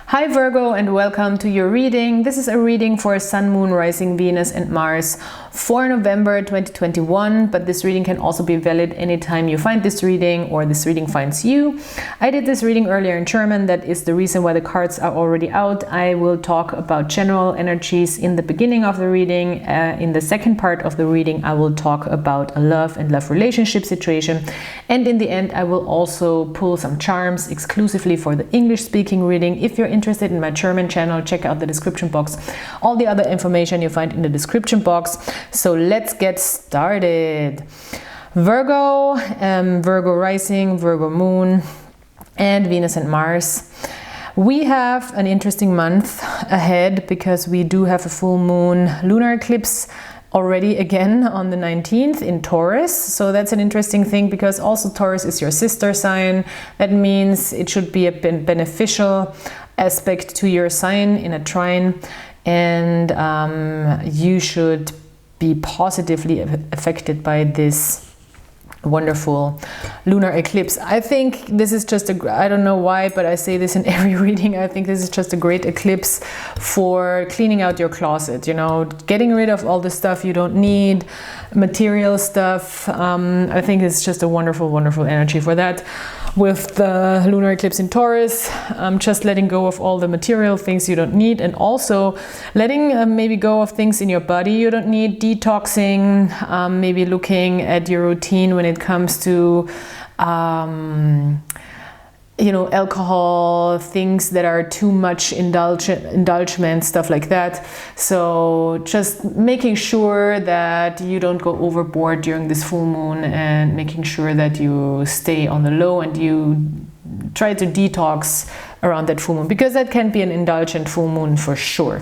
Hi Virgo, and welcome to your reading. This is a reading for Sun, Moon, Rising, Venus and Mars for November 2021, but this reading can also be valid anytime you find this reading or this reading finds you. I did this reading earlier in German. That is the reason why the cards are already out. I will talk about general energies in the beginning of the reading. In the second part of the reading, I will talk about a love and love relationship situation. And in the end, I will also pull some charms exclusively for the English-speaking reading. If you're interested in my German channel, check out the description box. All the other information you find in the description box. So let's get started. Virgo, Virgo rising, Virgo moon, and Venus and Mars. We have an interesting month ahead because we do have a full moon lunar eclipse already again on the 19th in Taurus. So that's an interesting thing because also Taurus is your sister sign. That means it should be a beneficial aspect to your sign in a trine, and you should be positively affected by this wonderful lunar eclipse. I think this is just I don't know why, but I say this in every reading. I think this is just a great eclipse for cleaning out your closet, you know, getting rid of all the stuff you don't need, material stuff. I think it's just a wonderful, wonderful energy for that. With the lunar eclipse in Taurus, just letting go of all the material things you don't need, and also letting maybe go of things in your body you don't need, detoxing, maybe looking at your routine when it comes to you know, alcohol, things that are too much indulgement, stuff like that. So just making sure that you don't go overboard during this full moon, and making sure that you stay on the low and you try to detox around that full moon, because that can be an indulgent full moon for sure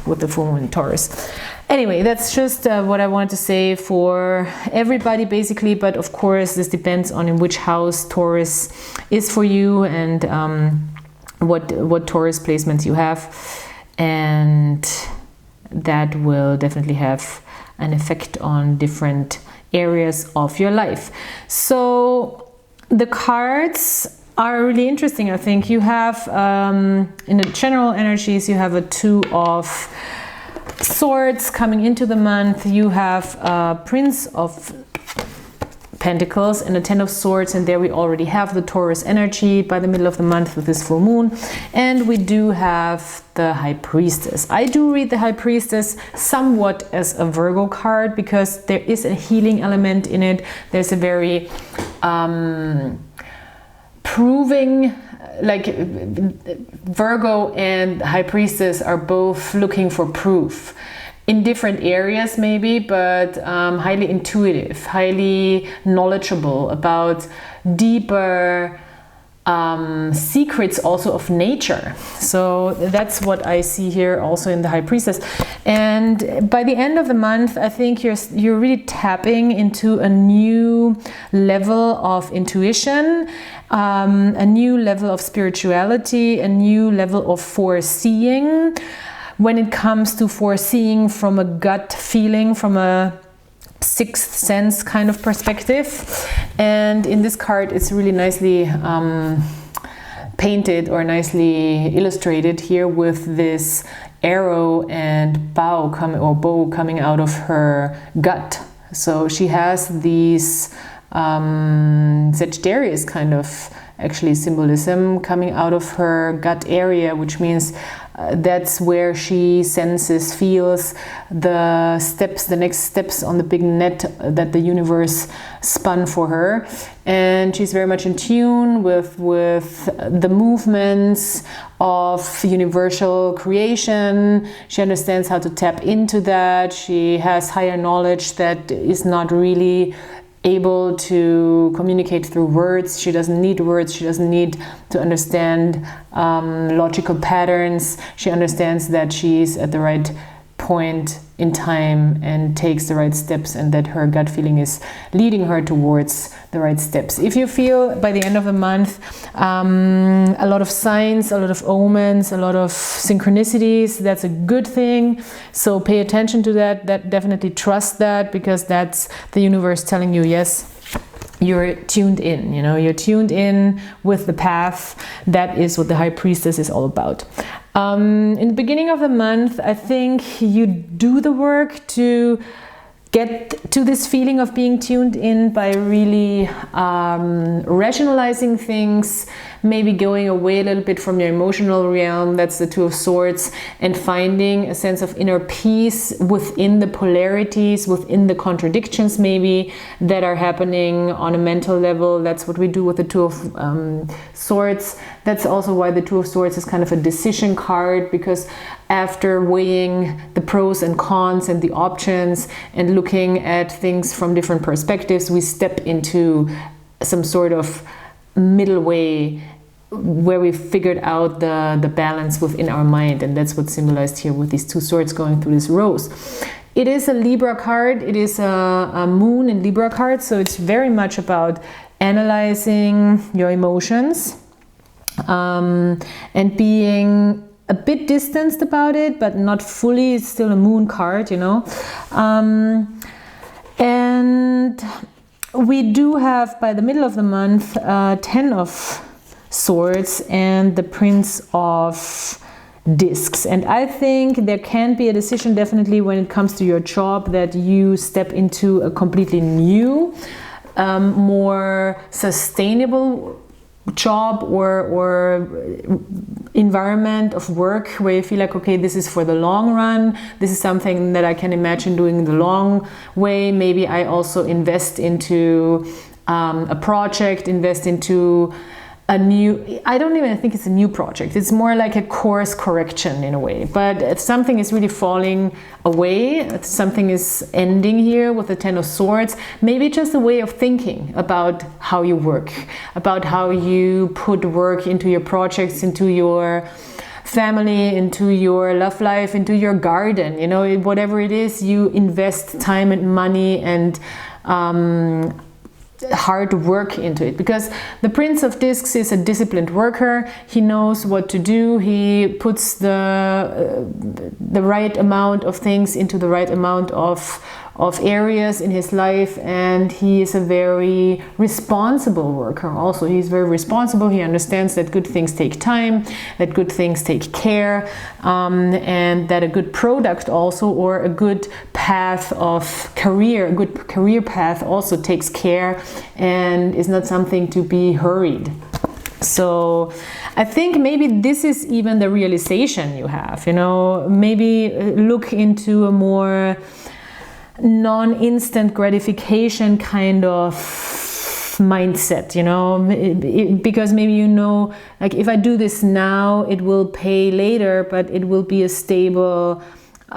with the full moon in Taurus. Anyway, that's just what I wanted to say for everybody basically, but of course this depends on in which house Taurus is for you, and what Taurus placements you have, and that will definitely have an effect on different areas of your life. So the cards are really interesting. I think you have in the general energies, you have a Two of Swords coming into the month. You have Prince of Pentacles and a Ten of Swords, and there we already have the Taurus energy by the middle of the month with this full moon. And we do have the High Priestess. I do read the High Priestess somewhat as a Virgo card because there is a healing element in it. There's a very proving, like Virgo and High Priestess are both looking for proof in different areas maybe, but highly intuitive, highly knowledgeable about deeper secrets also of nature. So that's what I see here also in the High Priestess. And by the end of the month, I think you're really tapping into a new level of intuition, a new level of spirituality, a new level of foreseeing. When it comes to foreseeing from a gut feeling, from a sixth sense kind of perspective. And in this card it's really nicely painted or nicely illustrated here with this arrow and bow coming out of her gut. So she has these Sagittarius kind of actually symbolism coming out of her gut area, which means that's where she senses, feels the steps, the next steps on the big net that the universe spun for her. And she's very much in tune with the movements of universal creation. She understands how to tap into that. She has higher knowledge that is not really able to communicate through words. She doesn't need words. She doesn't need to understand logical patterns. She understands that she's at the right point in time and takes the right steps, and that her gut feeling is leading her towards the right steps. If you feel by the end of the month a lot of signs, a lot of omens, a lot of synchronicities, that's a good thing. So pay attention to that. Definitely trust that, because that's the universe telling you, yes, you're tuned in, you know, you're tuned in with the path. That is what the High Priestess is all about. In the beginning of the month, I think you do the work to get to this feeling of being tuned in by really rationalizing things, maybe going away a little bit from your emotional realm, that's the Two of Swords, and finding a sense of inner peace within the polarities, within the contradictions maybe that are happening on a mental level. That's what we do with the Two of Swords. That's also why the Two of Swords is kind of a decision card, because after weighing the pros and cons and the options and looking at things from different perspectives, we step into some sort of middle way where we figured out the balance within our mind, and that's what's symbolized here with these two swords going through this rose. It is a Libra card, it is a moon in Libra card, so it's very much about analyzing your emotions and being a bit distanced about it, but not fully. It's still a moon card, you know. And we do have, by the middle of the month, 10 of Swords and the Prince of Discs. And I think there can be a decision definitely when it comes to your job that you step into a completely new, more sustainable job or environment of work where you feel like, okay, this is for the long run, this is something that I can imagine doing the long way. Maybe I also invest into a project, invest into a new, I don't even think it's a new project, it's more like a course correction in a way, but if something is really falling away, if something is ending here with the Ten of Swords, maybe just a way of thinking about how you work, about how you put work into your projects, into your family, into your love life, into your garden, you know, whatever it is, you invest time and money and hard work into it, because the Prince of Discs is a disciplined worker. He knows what to do. He puts the right amount of things into the right amount of areas in his life, and he is a very responsible worker also. He's very responsible. He understands that good things take time, that good things take care, and that a good product also, or a good path of career, a good career path also takes care and is not something to be hurried. So I think maybe this is even the realization you have, you know, maybe look into a more non-instant gratification kind of mindset, you know, because maybe, you know, like if I do this now, it will pay later, but it will be a stable,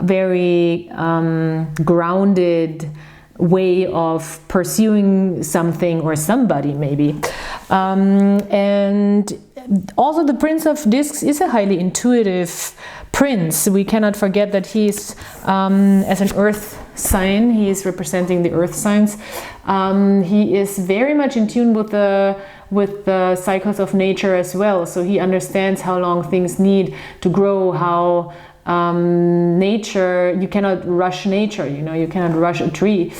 very grounded way of pursuing something or somebody maybe. And also the Prince of Discs is a highly intuitive prince. We cannot forget that he's as an earth sign, he is representing the earth signs. He is very much in tune with the cycles of nature as well, so he understands how long things need to grow, how nature, you cannot rush nature, you know, you cannot rush a tree,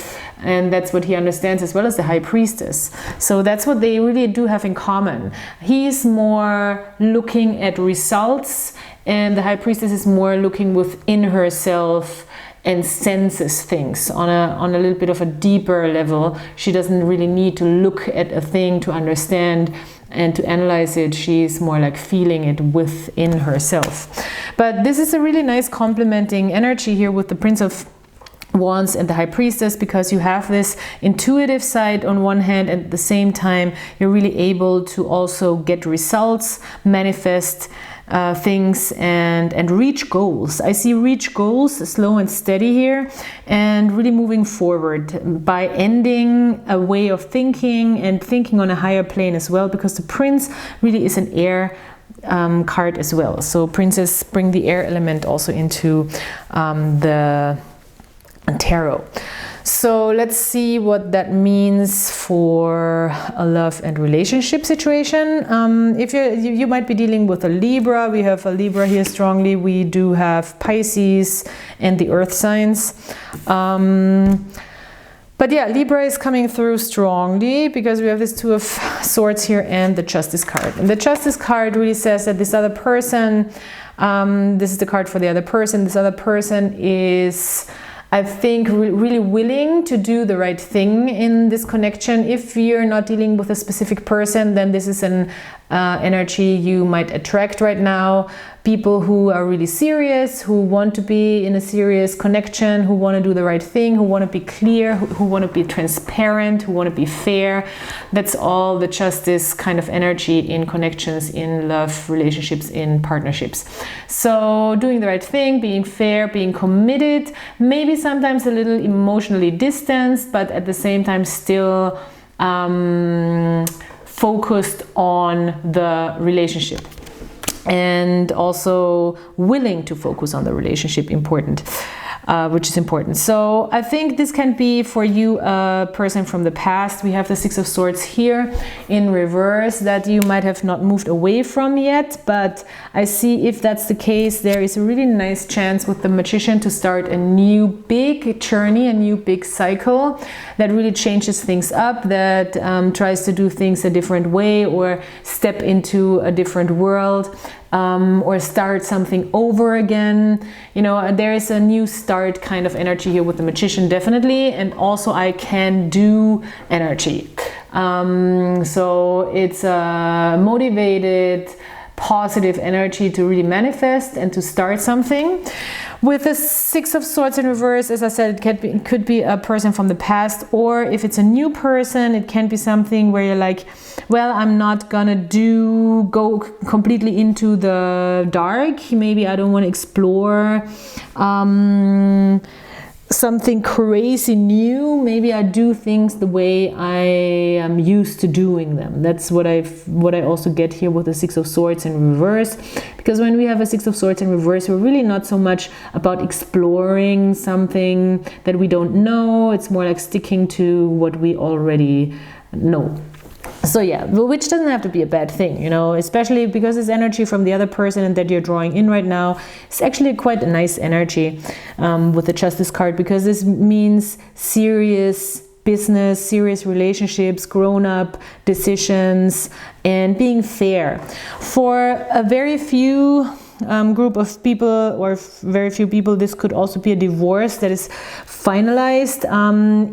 and that's what he understands, as well as the High Priestess. So that's what they really do have in common. He's more looking at results, and the High Priestess is more looking within herself and senses things on a little bit of a deeper level. She doesn't really need to look at a thing to understand and to analyze it. She's more like feeling it within herself. But this is a really nice complementing energy here with the Prince of Wands and the High Priestess, because you have this intuitive side on one hand, and at the same time you're really able to also get results, manifest things, and reach goals. I see reach goals slow and steady here, and really moving forward by ending a way of thinking and thinking on a higher plane as well, because the Prince really is an air card as well. So princes bring the air element also into the tarot. So let's see what that means for a love and relationship situation. If you might be dealing with a Libra, we have a Libra here strongly. We do have Pisces and the earth signs. But yeah, Libra is coming through strongly because we have this Two of Swords here and the Justice card. And the Justice card really says that this other person, this is the card for the other person, this other person is, I think, really willing to do the right thing in this connection. If you're not dealing with a specific person, then this is an energy you might attract right now. People who are really serious, who want to be in a serious connection, who want to do the right thing, who want to be clear, who want to be transparent, who want to be fair. That's all the Justice kind of energy in connections, in love, relationships, in partnerships. So doing the right thing, being fair, being committed, maybe sometimes a little emotionally distanced, but at the same time still focused on the relationship. And also willing to focus on the relationship, which is important. So I think this can be for you a person from the past. We have the Six of Swords here in reverse that you might have not moved away from yet, but I see if that's the case, there is a really nice chance with the Magician to start a new big journey, a new big cycle that really changes things up, that tries to do things a different way or step into a different world. Or start something over again. You know, there is a new start kind of energy here with the Magician, definitely, and also I can do energy. So it's a motivated, positive energy to really manifest and to start something. With the Six of Swords in reverse, as I said, it could be a person from the past, or if it's a new person, it can be something where you're like, well, I'm not gonna go completely into the dark. Maybe I don't want to explore something crazy new. Maybe I do things the way I am used to doing them. That's what I also get here with the Six of Swords in reverse, because when we have a Six of Swords in reverse, we're really not so much about exploring something that we don't know. It's more like sticking to what we already know. So yeah, which doesn't have to be a bad thing, you know, especially because it's energy from the other person and that you're drawing in right now. It's actually quite a nice energy with the Justice card, because this means serious business, serious relationships, grown-up decisions, and being fair. For a very few group of people, or very few people, this could also be a divorce that is finalized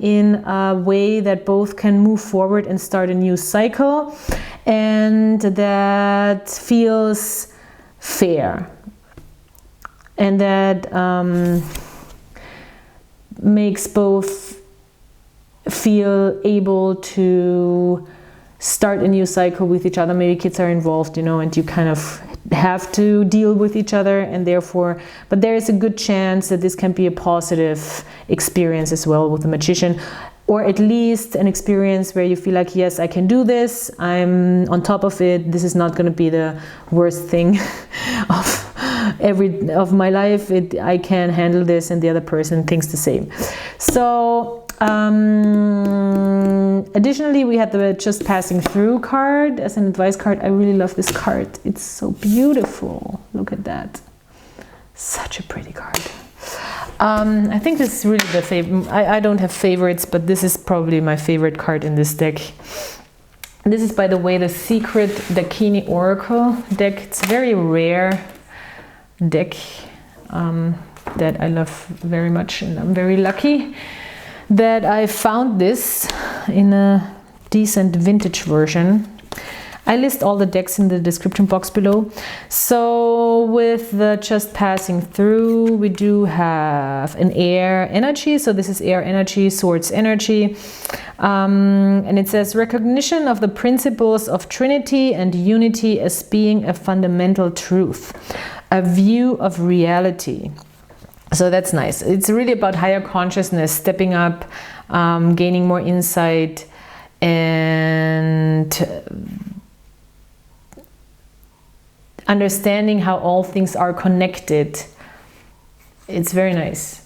in a way that both can move forward and start a new cycle, and that feels fair, and that makes both feel able to start a new cycle with each other. Maybe kids are involved, you know, and you kind of have to deal with each other, and therefore, but there is a good chance that this can be a positive experience as well with the Magician, or at least an experience where you feel like, yes, I can do this, I'm on top of it, this is not going to be the worst thing of my life, I can handle this, and the other person thinks the same. So additionally, we had the Just Passing Through card as an advice card. I really love this card. It's so beautiful. Look at that. Such a pretty card. I think this is really the favorite. I don't have favorites, but this is probably my favorite card in this deck. This is, by the way, the Secret Dakini Oracle deck. It's a very rare deck that I love very much, and I'm very lucky that I found this in a decent vintage version. I list all the decks in the description box below. So with the Just Passing Through, we do have an air energy. So this is air energy, swords energy. And it says recognition of the principles of Trinity and unity as being a fundamental truth, a view of reality. So that's nice. It's really about higher consciousness, stepping up, gaining more insight, and understanding how all things are connected. It's very nice.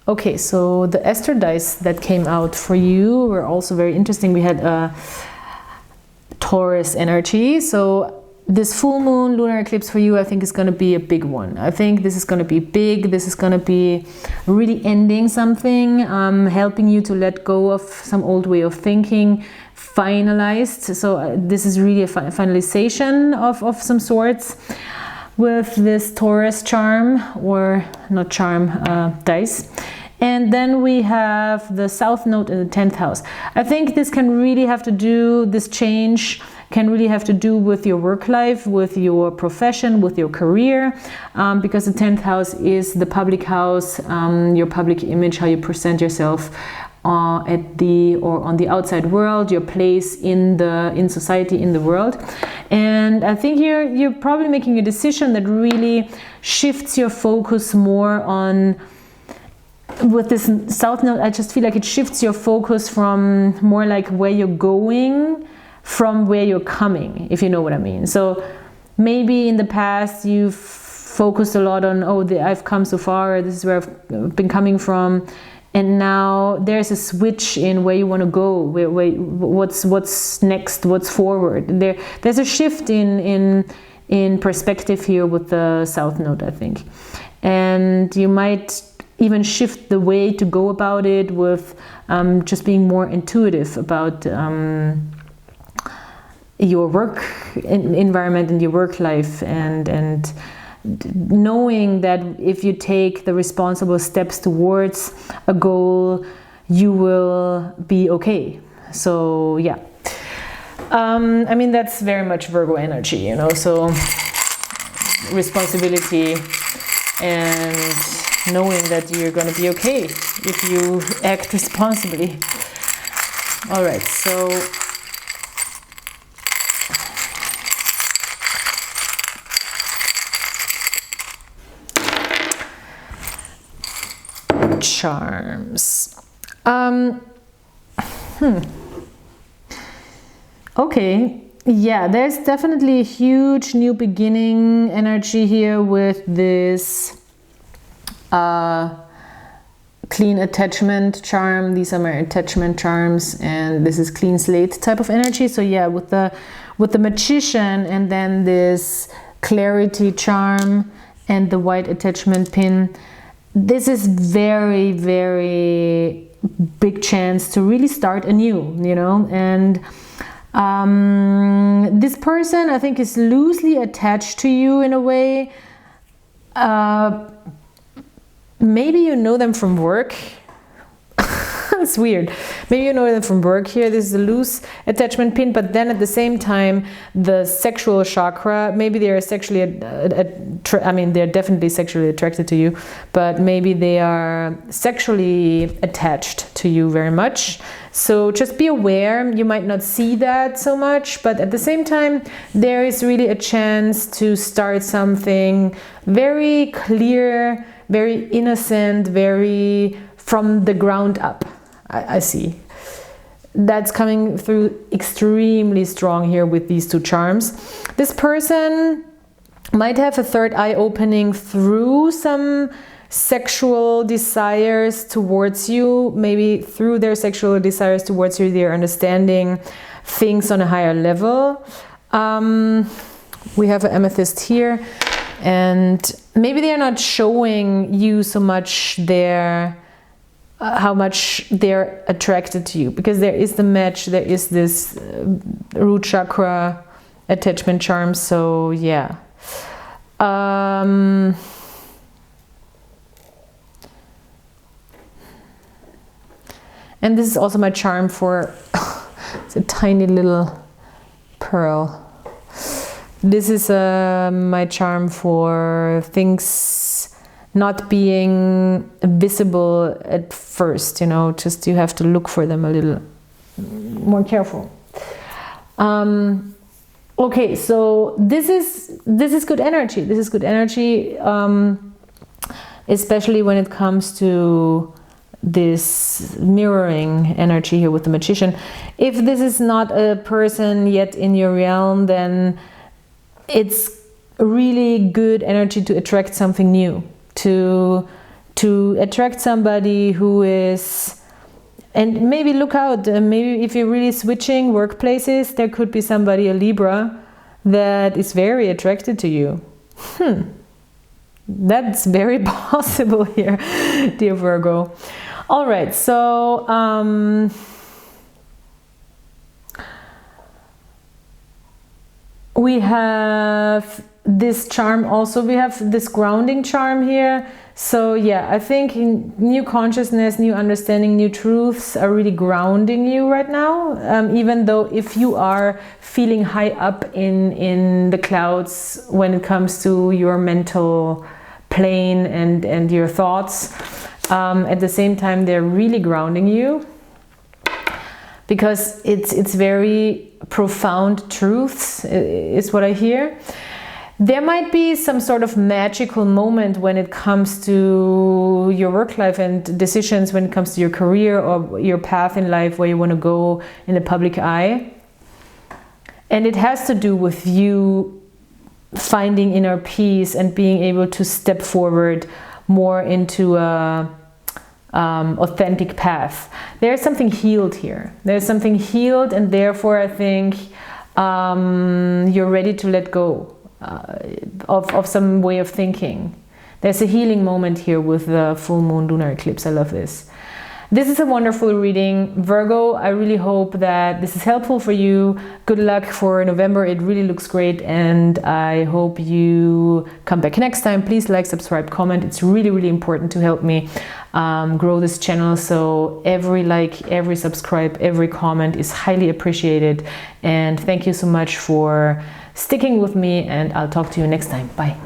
Okay, so the Astro dice that came out for you were also very interesting. We had a Taurus energy. So this full moon lunar eclipse for you, I think, is going to be a big one. I think this is going to be big. This is going to be really ending something, helping you to let go of some old way of thinking, finalized. So this is really a finalization of some sorts with this Taurus charm, or not charm, dice. And then we have the South Node in the 10th house. I think this can really have to do, this change can really have to do with your work life, with your profession, with your career, because the 10th house is the public house, your public image, how you present yourself at the or on the outside world, your place in society, in the world. And I think you're probably making a decision that really shifts your focus more on, with this South Node, I just feel like it shifts your focus from more like where you're going from where you're coming, if you know what I mean. So maybe in the past you've focused a lot on, I've come so far, this is where I've been coming from, and now there's a switch in where you want to go, what's next, what's forward. There's a shift in perspective here with the South Node, I think. And you might even shift the way to go about it with just being more intuitive about your work environment and your work life, and knowing that if you take the responsible steps towards a goal, you will be okay. So yeah, I mean, that's very much Virgo energy, you know, so responsibility and knowing that you're going to be okay if you act responsibly. All right, so charms. Okay, yeah, there's definitely a huge new beginning energy here with this clean attachment charm. These are my attachment charms, and this is clean slate type of energy. So yeah, with the Magician, and then this clarity charm and the white attachment pin, this is very, very big chance to really start anew, you know. And this person, I think, is loosely attached to you in a way. Maybe you know them from work. It's weird. Maybe you know them from work here. This is a loose attachment pin, but then at the same time, the sexual chakra, maybe they are sexually, I mean, they're definitely sexually attracted to you, but maybe they are sexually attached to you very much. So just be aware. You might not see that so much, but at the same time, there is really a chance to start something very clear, very innocent, very from the ground up. I see. That's coming through extremely strong here with these two charms. This person might have a third eye opening through some sexual desires towards you. Maybe through their sexual desires towards you, they're understanding things on a higher level. We have an amethyst here, and maybe they're not showing you so much their how much they're attracted to you, because there is the match, there is this root chakra attachment charm. So yeah, and this is also my charm for it's a tiny little pearl. This is my charm for things not being visible at first, you know, just you have to look for them a little more careful. Okay, so this is good energy. This is good energy, especially when it comes to this mirroring energy here with the Magician. If this is not a person yet in your realm, then it's really good energy to attract something new. To attract somebody who is, and maybe look out, maybe if you're really switching workplaces, there could be somebody, a Libra, that is very attracted to you. That's very possible here, dear Virgo. All right, so we have this charm also. We have this grounding charm here. So yeah, I think new consciousness, new understanding, new truths are really grounding you right now. Even though if you are feeling high up in the clouds when it comes to your mental plane and your thoughts, at the same time they're really grounding you, because it's very profound truths is what I hear. There might be some sort of magical moment when it comes to your work life and decisions, when it comes to your career or your path in life, where you want to go in the public eye. And it has to do with you finding inner peace and being able to step forward more into a authentic path. There's something healed here. There's something healed, and therefore I think you're ready to let go of some way of thinking. There's a healing moment here with the full moon lunar eclipse. I love this. This is a wonderful reading, Virgo. I really hope that this is helpful for you. Good luck for November. It really looks great, and I hope you come back next time. Please like, subscribe, comment. It's really, really important to help me grow this channel. So every like, every subscribe, every comment is highly appreciated. And thank you so much for sticking with me, and I'll talk to you next time. Bye.